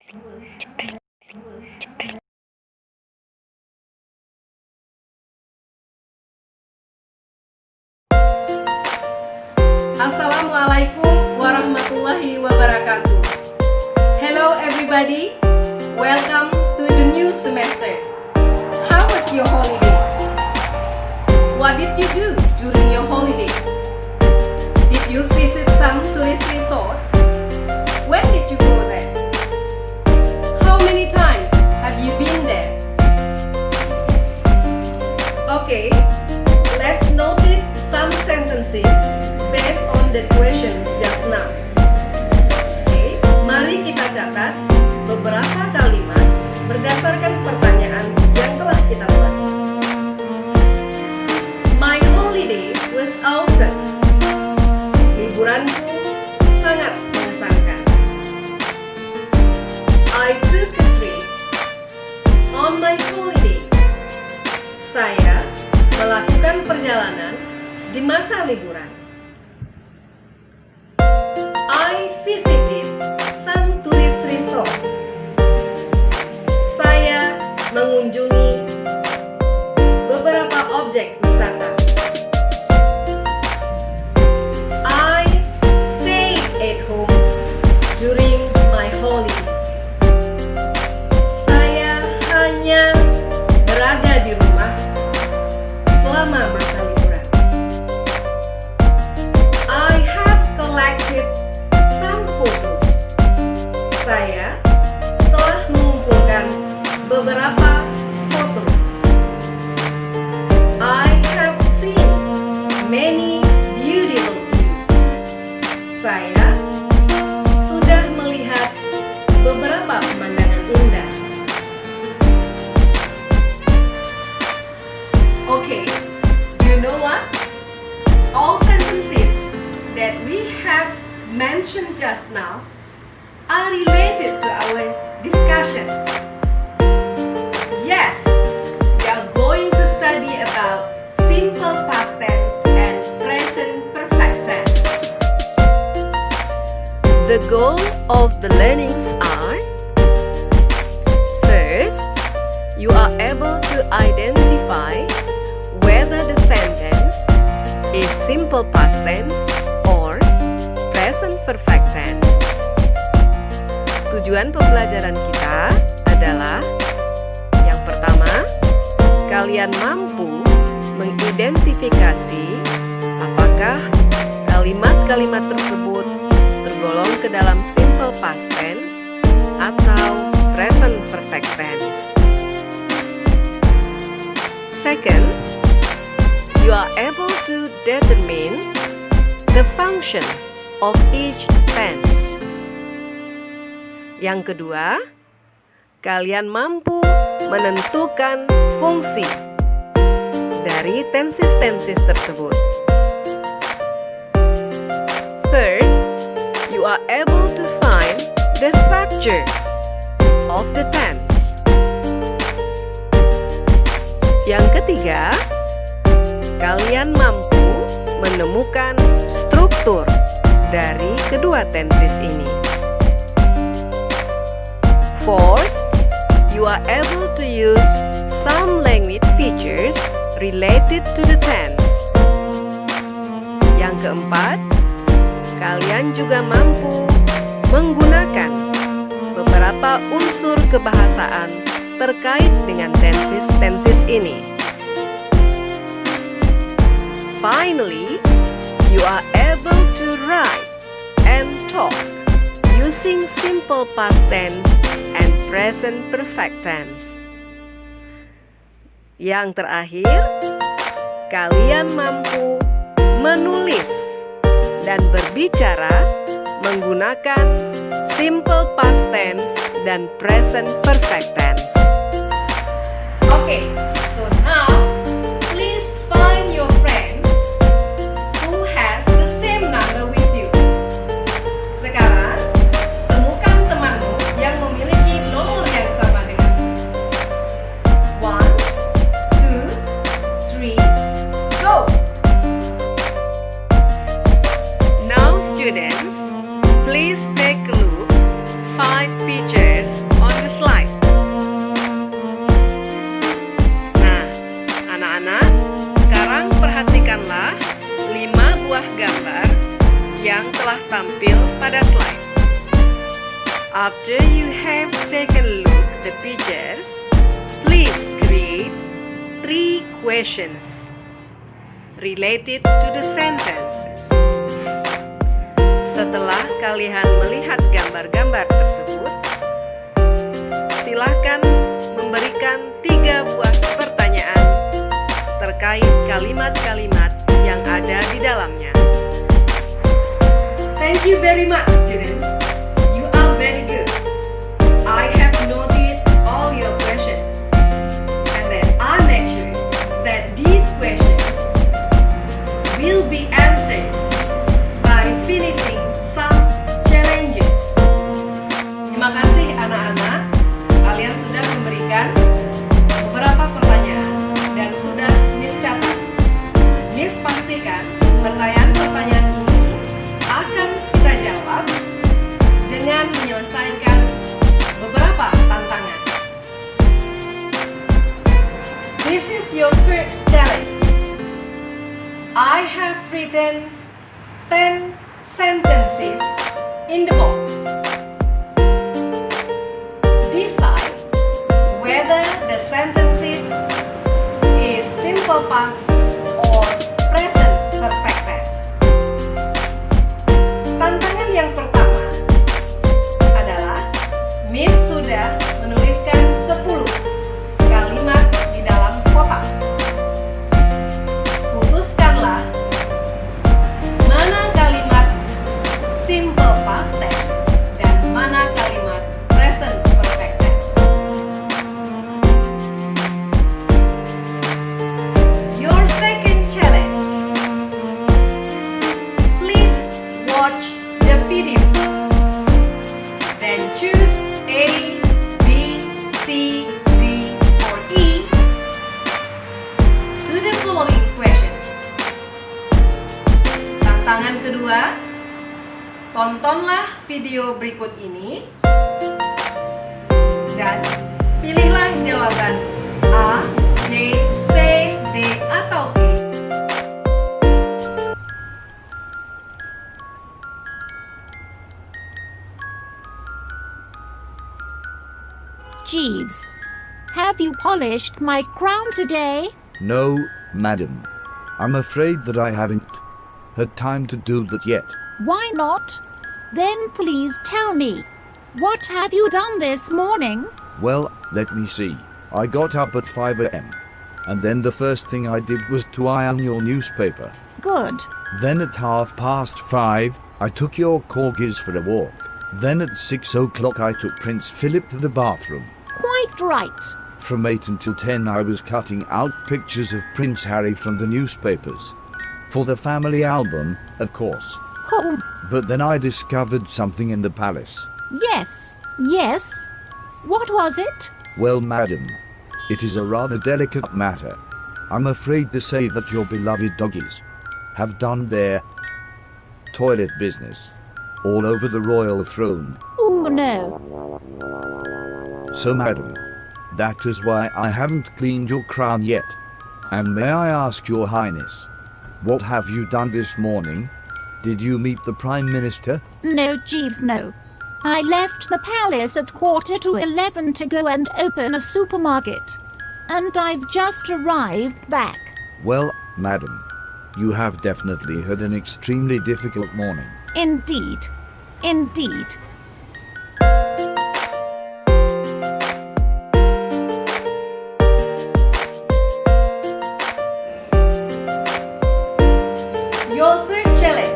Assalamualaikum warahmatullahi wabarakatuh. Hello everybody, welcome to the new semester. How was your holiday? What did you do during your holiday? Did you visit some tourist resort? When did you go there? How many times have you been there? Okay, let's notice some sentences based on the questions just now. Oke, mari kita catat beberapa kalimat berdasarkan pertanyaan yang telah kita buat. My holiday was awesome. Liburanku sangat mengesankan. I took a trip on my holiday. Saya melakukan perjalanan di masa liburan. I visited some tourist resort. Saya mengunjungi beberapa objek wisata. I stayed at home during my holiday. Saya hanya berada di rumah selama masa liburan. I have collected some photos. Saya telah mengumpulkan beberapa foto. I have seen many beautiful views. Saya sudah melihat beberapa pemandangan indah. Okay, you know what? All sentences that we have mentioned just now are related to our discussion. Yes, we are going to study about simple past tense and present perfect tense. The goal of the learnings are: first, you are able to identify whether the sentence is simple past tense or present perfect tense. Tujuan pembelajaran kita adalah: yang pertama, kalian mampu mengidentifikasi apakah kalimat-kalimat tersebut tergolong ke dalam simple past tense atau present perfect tense. Second, you are able to determine the function of each tense. Yang kedua, kalian mampu menentukan fungsi dari tenses-tenses tersebut. Third, you are able to find the structure of the tense. Yang ketiga, kalian mampu menemukan struktur dari kedua tenses ini. Fourth, you are able to use some language features related to the tense. Yang keempat, kalian juga mampu menggunakan beberapa unsur kebahasaan terkait dengan tenses-tenses ini. Finally, you are able to write and talk using simple past tense and present perfect tense. Yang terakhir, kalian mampu menulis dan berbicara menggunakan simple past tense dan present perfect tense. Okay, so now please find your friend who has the same number with you. Sekarang temukan temanmu yang memiliki nomor yang sama denganmu. 1, 2, 3, go! Now students, please take a look 5 pictures After you have taken a look at the pictures, please create 3 questions related to the sentences. Setelah kalian melihat gambar-gambar tersebut, silakan memberikan 3 buah pertanyaan terkait kalimat-kalimat yang ada di dalamnya. Thank you very much, students. You are very good. I have noted all your questions, and then I make sure that these questions will be answered by finishing some challenges. Terima kasih anak-anak, kalian sudah memberikan beberapa pertanyaan dan sudah Miss catat. Miss pastikan pertanyaan-pertanyaan ini akan kita jawab dengan menyelesaikan beberapa tantangan. This is your first challenge. I have written 10 sentences in the box. Decide whether the sentences is simple past or present perfect tense. Tantangan yang pertama adalah Miss sudah menuliskan 10 kalimat di dalam kotak. Putuskanlah mana kalimat simple past tense dan mana kalimat present perfect tense. Your second challenge. Please watch the video. Then choose A, B, C, D, or E to the following questions. Tantangan kedua, tontonlah video berikut ini dan pilihlah jawaban A, B, C, D, atau E. Jeeves, have you polished my crown today? No, madam. I'm afraid that I haven't had time to do that yet. Why not? Then please tell me, what have you done this morning? Well, let me see. I got up at 5 a.m. and then the first thing I did was to iron your newspaper. Good. Then at 5:30, I took your corgis for a walk. Then at 6 o'clock I took Prince Philip to the bathroom. Quite right. From 8 until 10 I was cutting out pictures of Prince Harry from the newspapers. For the family album, of course. Oh, But then I discovered something in the palace. yes, yes. What was it? Well, madam, it is a rather delicate matter. I'm afraid to say that your beloved doggies have done their toilet business all over the royal throne. Oh no. So, madam, that is why I haven't cleaned your crown yet. And may I ask your highness, what have you done this morning? Did you meet the Prime Minister? No, Jeeves, no. I left the palace at 11:15 to go and open a supermarket. And I've just arrived back. Well, madam, you have definitely had an extremely difficult morning. Indeed. Indeed. Your third challenge.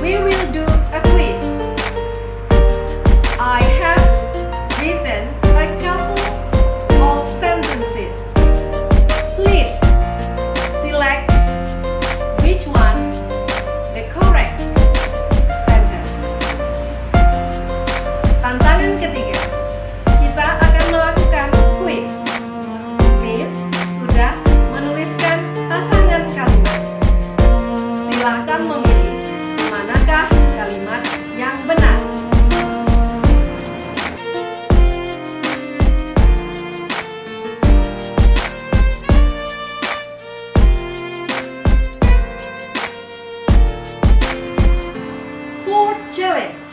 We will do a quiz. I have written a couple of sentences. Please select which one the correct sentence. Tantangan ketiga, kita akan melakukan quiz. Miss sudah menuliskan pasangan kalimat. Silahkan memilih manakah kalimat yang benar. Fourth challenge.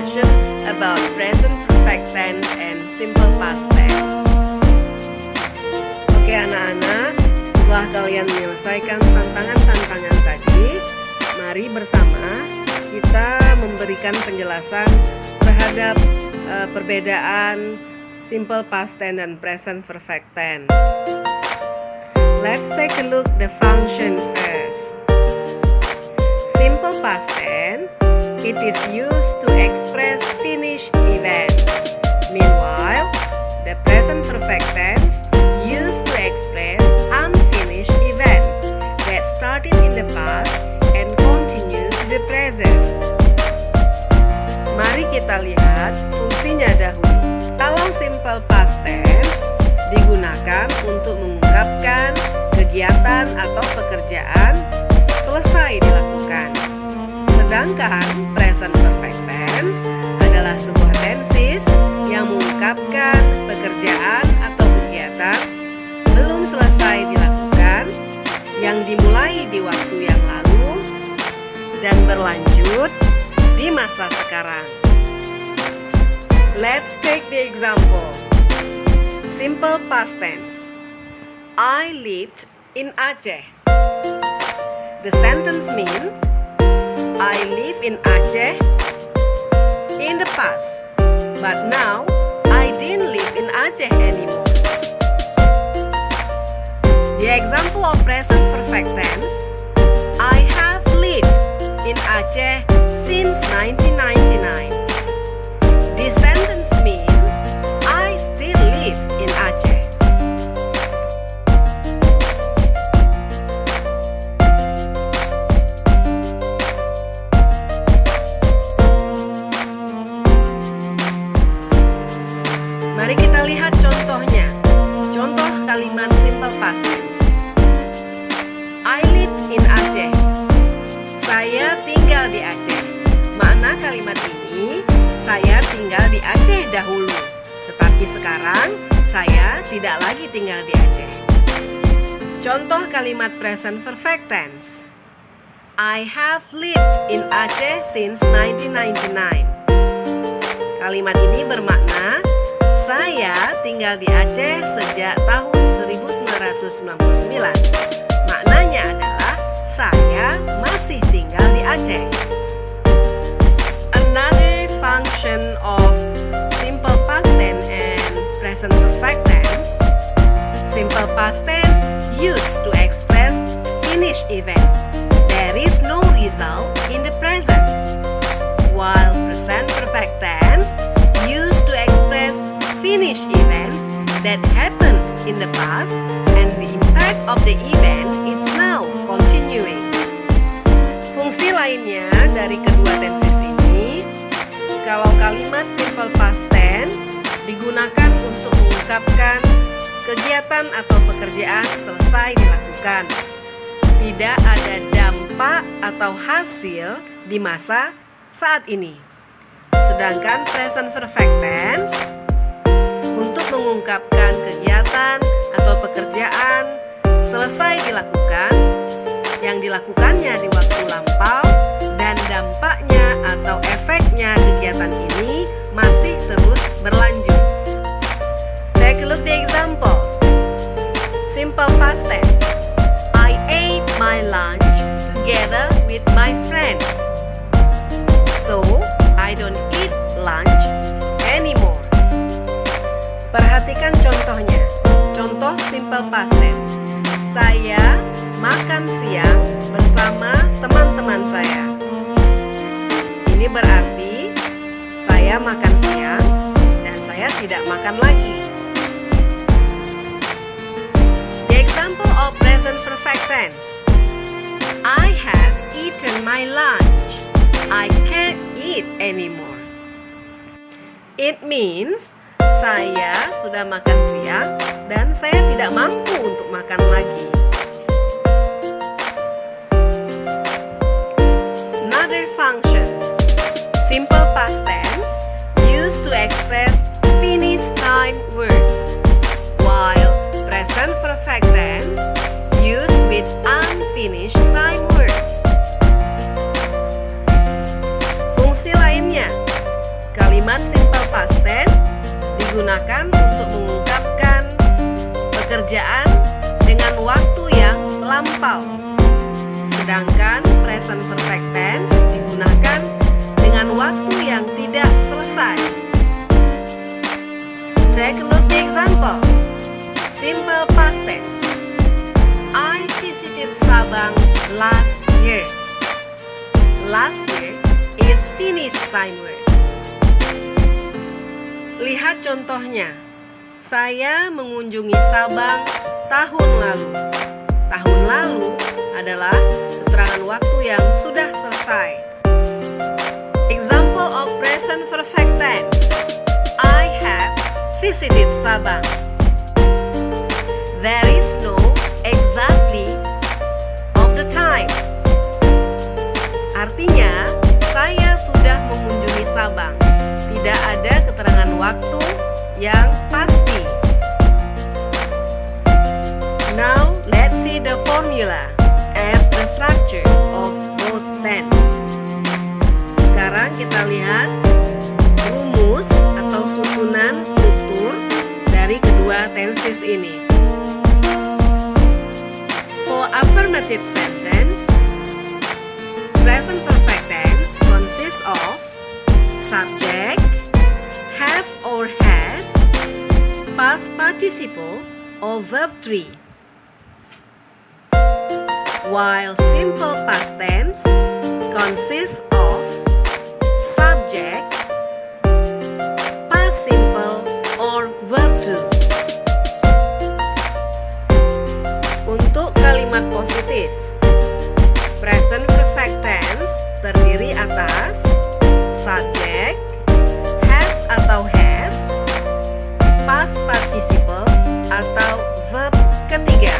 information about present perfect tense and simple past tense. Oke anak-anak, setelah kalian menyelesaikan tantangan-tantangan tadi, mari bersama kita memberikan penjelasan terhadap perbedaan simple past tense dan present perfect tense. Let's take a look the function first. Simple past tense, it is used to express finished events. Meanwhile, the present perfect tense used to express unfinished events that started in the past and continue to the present. Mari kita lihat fungsinya dahulu. Kalau simple past tense digunakan untuk mengungkapkan kegiatan atau pekerjaan selesai dilakukan. Sedangkan present perfect tense adalah sebuah tenses yang mengungkapkan pekerjaan atau kegiatan belum selesai dilakukan, yang dimulai di waktu yang lalu dan berlanjut di masa sekarang. Let's take the example. Simple past tense. I lived in Aceh. The sentence means I live in Aceh in the past, but now I didn't live in Aceh anymore. The example of present perfect tense. I have lived in Aceh since 1999. This sentence means I still live in Aceh. Mari kita lihat contohnya. Contoh kalimat simple past tense. I lived in Aceh. Saya tinggal di Aceh. Makna kalimat ini, saya tinggal di Aceh dahulu, tetapi sekarang saya tidak lagi tinggal di Aceh. Contoh kalimat present perfect tense. I have lived in Aceh since 1999. Kalimat ini bermakna saya tinggal di Aceh sejak tahun 1999. Maknanya adalah saya masih tinggal di Aceh. Another function of simple past tense and present perfect tense. Simple past tense used to express finished events. There is no result in the present. While present perfect tense used to express finished events that happened in the past and the impact of the event is now continuing. Fungsi lainnya dari kedua tenses ini, kalau kalimat simple past tense digunakan untuk mengungkapkan kegiatan atau pekerjaan selesai dilakukan, tidak ada dampak atau hasil di masa saat ini. Sedangkan present perfect tense untuk mengungkapkan kegiatan atau pekerjaan selesai dilakukan, yang dilakukannya di waktu lampau, dan dampaknya atau efeknya kegiatan ini masih terus berlanjut. Take a look the example. Simple past tense. I ate my lunch together with my friends. So, I don't eat lunch anymore. Perhatikan contohnya. Contoh simple past tense. Saya makan siang bersama teman-teman saya. Ini berarti saya makan siang dan saya tidak makan lagi. The example of present perfect tense. I have eaten my lunch. I can't eat anymore. It means saya sudah makan siang dan saya tidak mampu untuk makan lagi. Another function. Simple past tense used to express finished time words, while present perfect tense used with unfinished time words. Fungsi lainnya. past simple past tense digunakan untuk mengungkapkan pekerjaan dengan waktu yang lampau. Sedangkan present perfect tense digunakan dengan waktu yang tidak selesai. Take a look the example. Simple past tense. I visited Sabang last year. Last year is finished time words. Lihat contohnya. Saya mengunjungi Sabang tahun lalu. Tahun lalu adalah keterangan waktu yang sudah selesai. Example of present perfect tense. I have visited Sabang. There is no exactly of the time. Artinya, saya sudah mengunjungi Sabang. Tidak ada keterangan waktu yang pasti. Now, let's see the formula as the structure of both tense. Sekarang kita lihat rumus atau susunan struktur dari kedua tenses ini. For affirmative sentence, present perfect tense consists of subject, have or has, past participle, or verb 3. While simple past tense consists of subject, past simple, or verb 2. Untuk kalimat positif, present perfect tense terdiri atas subject, have atau has, past participle atau verb ketiga.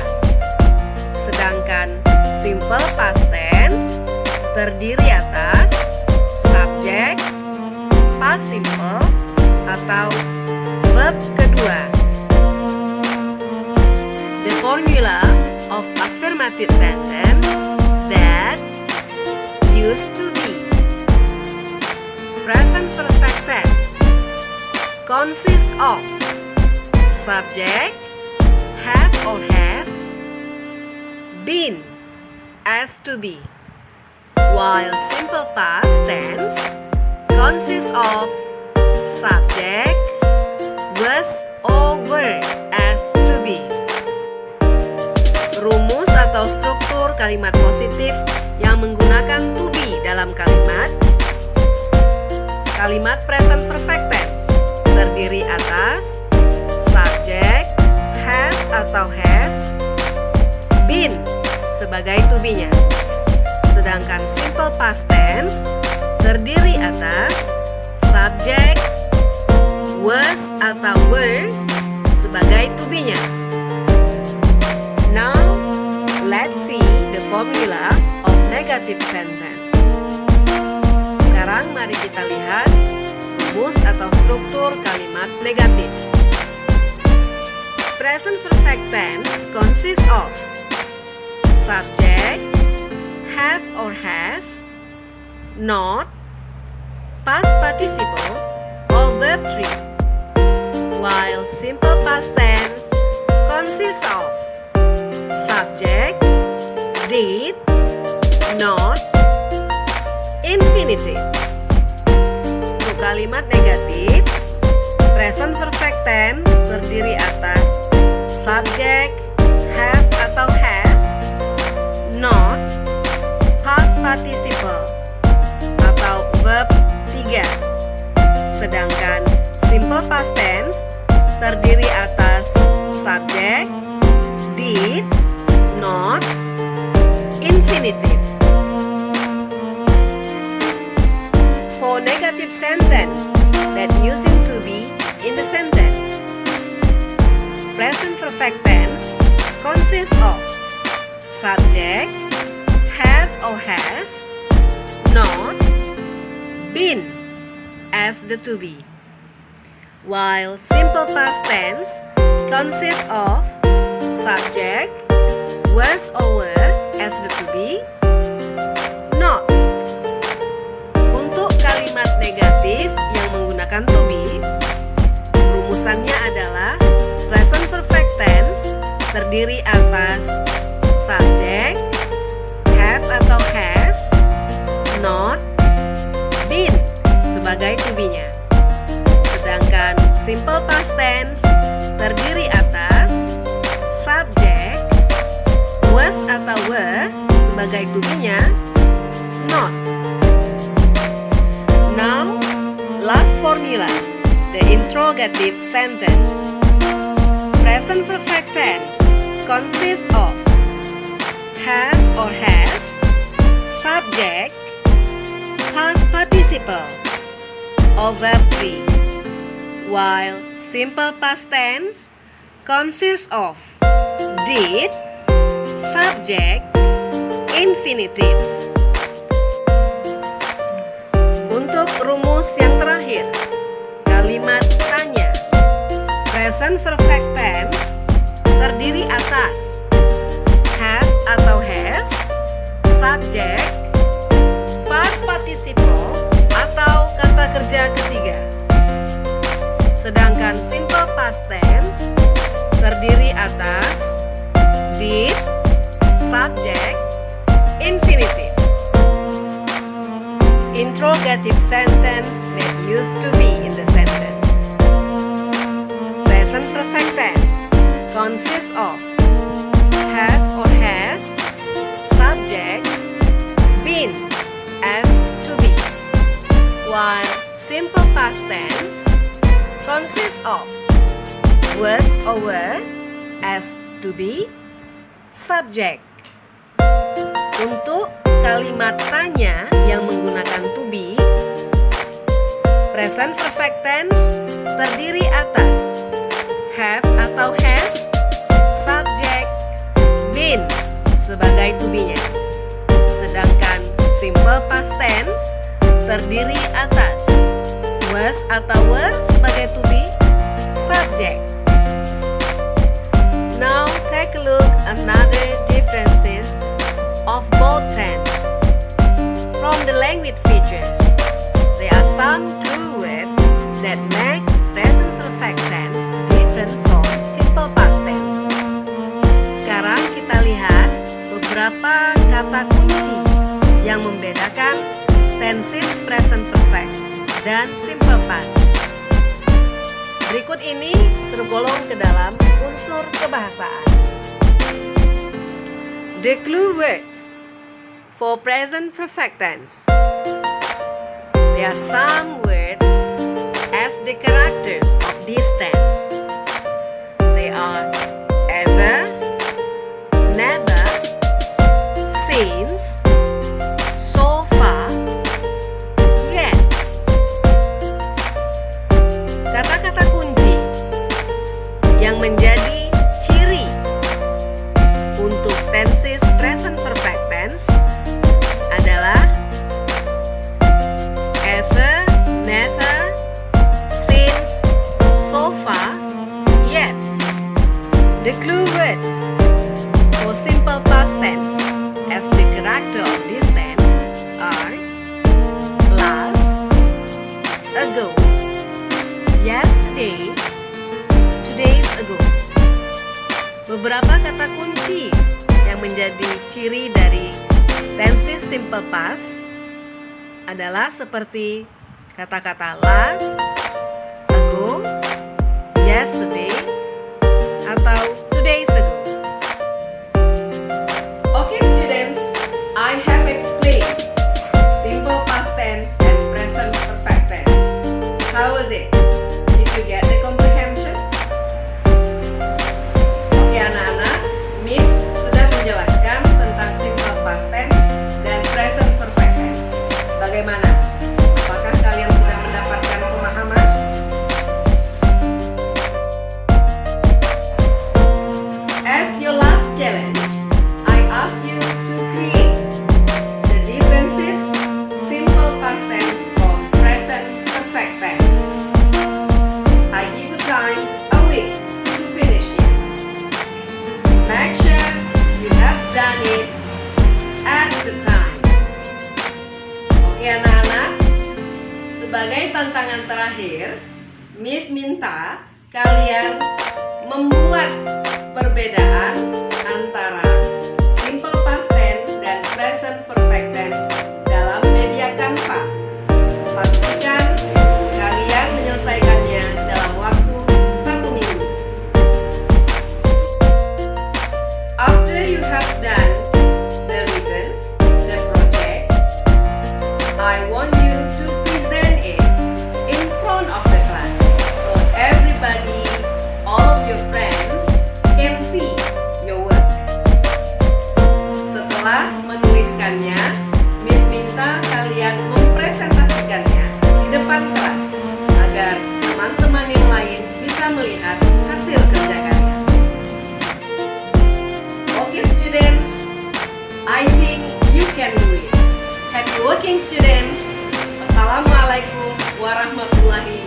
Sedangkan simple past tense terdiri atas subject, past simple atau verb kedua. The formula of affirmative sentence that used to be. Present perfect tense consists of subject, have or has, been, as to be. While simple past tense consists of subject, was or were, as to be. Rumus atau struktur kalimat positif yang menggunakan to be dalam kalimat. Kalimat present perfect tense terdiri atas subject, have atau has, been sebagai to be-nya. Sedangkan simple past tense terdiri atas subject, was atau were sebagai to be-nya. Now, let's see the formula of negative sentence. Sekarang mari kita lihat rumus atau struktur kalimat negatif. Present perfect tense consists of subject, have or has, not, past participle, or verb 3. While simple past tense consists of subject, did, not, infinitive. Untuk kalimat negatif, present perfect tense terdiri atas subject, have atau has, not, past participle atau verb 3. Sedangkan simple past tense terdiri atas subject, did, not, infinitive. For negative sentence that using to be in the sentence, present perfect tense consists of subject, have or has, not, been as the to be. While simple past tense consists of subject, was or were as the to be, not. Untuk kalimat negatif yang menggunakan to terdiri atas subjek, have atau has, not, been sebagai to be-nya. Sedangkan simple past tense terdiri atas subjek, was atau were sebagai to be-nya, not. Now, last formula, the interrogative sentence. Present perfect tense consists of have or has, subject, past participle, or verb 3, while simple past tense consists of did, subject, infinitive. Untuk rumus yang terakhir, kalimat tanya. Present perfect tense terdiri atas have atau has, subjek, past participle atau kata kerja ketiga. Sedangkan simple past tense terdiri atas did, subjek, infinitive. Interrogative sentence that used to be in the sentence. Present perfect tense consists of have or has, subject, been as to be, while simple past tense consists of was or were as to be, subject. Untuk kalimat tanya yang menggunakan to be, present perfect tense terdiri atas have atau has, subject, been sebagai to be-nya. Sedangkan simple past tense terdiri atas was atau were sebagai to be, subject. Now take a look at another differences of both tense. From the language features, there are some true words that make present perfect tense different from simple past tense. Sekarang kita lihat beberapa kata kunci yang membedakan tenses present perfect dan simple past. Berikut ini tergolong ke dalam unsur kebahasaan. The clue words for present perfect tense. There are some words as the characters of this tense. They are ever, never, since, so far, yet. Kata-kata kunci yang menjadi ciri untuk tenses present perfect tense adalah ever, never, since, so far, yet. The clue words for simple past tense as the character of this tense are last, ago, yesterday, 2 days ago. Beberapa kata kunci yang menjadi ciri dari tenses simple past adalah seperti kata-kata last, ago, yesterday, atau 2 days ago. Okay students, I have explained simple past tense and present perfect tense. How was it? Did you get the comprehension? Oke anak-anak, Miss sudah menjelaskan tentang simple past tense dan present perfect tense. Bagaimana? Apakah kalian sudah mendapatkan pemahaman? As your last challenge, I ask you to create the differences simple past tense from present perfect tense. I give you time a week to finish it. Make sure you have done it at the time. Oke anak-anak, sebagai tantangan terakhir, Miss minta kalian membuat perbedaan antara simple past tense dan present perfect tense dalam media Canva. Pastikan kalian menyelesaikannya dalam waktu 1 minggu. After you have done the project, I want you to present it in front of the class so everybody, all of your friends can see your work. Setelah menuliskannya, Miss minta kalian mempresentasikannya di depan kelas agar teman-teman yang lain bisa melihat hasil kerja kalian. Okay students, I think you can do it. Happy working students. Wassalamualaikum warahmatullahi